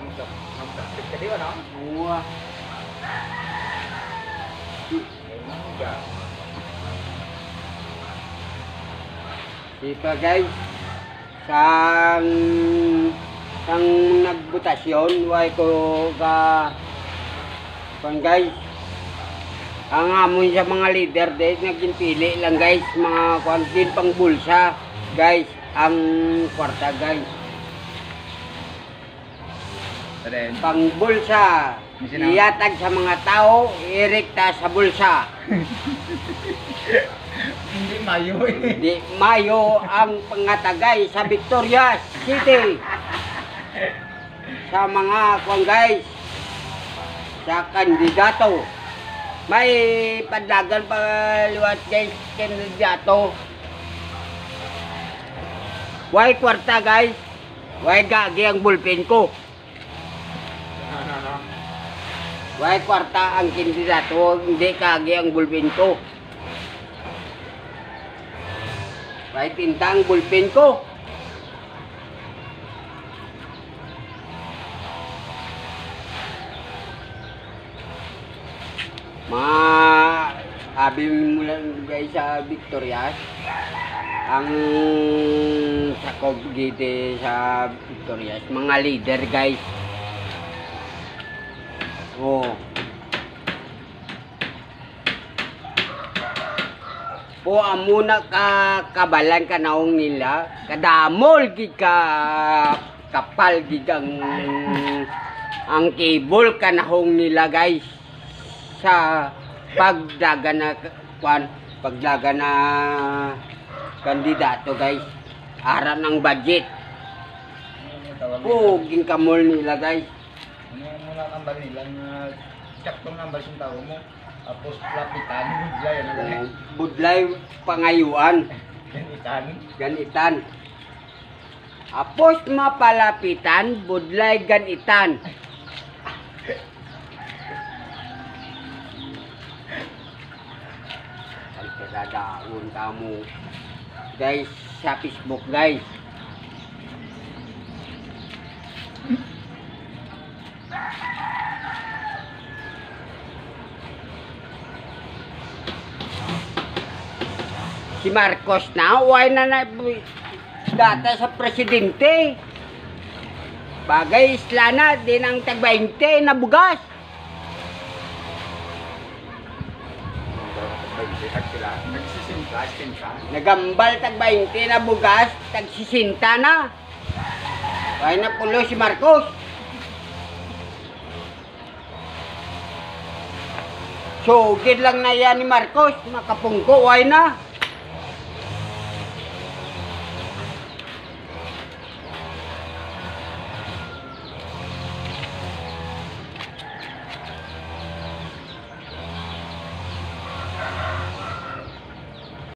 magkakit ka di ba, no? Oo. Dito guys, sang nagbutasyon, way ko ka kan guys. Ang amon sa mga leader dahil naging pili lang guys, mga kwantin pang bulsa guys, ang kwarta guys. Pang bulsa, iyatag sa mga tao, irekta sa bulsa. Hindi mayo eh. Hindi mayo ang pangatagay sa Victoria City. Sa mga kwan guys, sa kandidato. May padlagan pa liwat guys, kandidato. Way kwarta guys, way gagi ang bulpin ko. Way kwarta ang kandidato, hindi kagi ang bulpin ko. Way tintang bulpin ko. Sabi mo lang guys sa Victoria, ang sakop gite sa Victoria, mga leader guys. Oh. Po amuna ka kabalan ka naong nila, kadamol gid ka kapal gid ang cable ka nahong nila guys. Sa pagdaga na pagdaga na kandidato guys, ara ng budget. Ging kamol nila guys. Muna kambal nila nga saktong number yung tao mo. Tapos lapitan, budlay ano gani? Budlay pangayuan. Ganitan. Apos mapalapitan, budlay ganitan. Dadahon kamu guys sa Facebook guys. Si Marcos na way na data sa presidente. Bagay islana din ang tag 20 na bugas. Nagambal tag 20 na bugas, tag 60 na. Ay na pulo si Marcos. Sugid lang na yan ni Marcos, makapungko, ay na.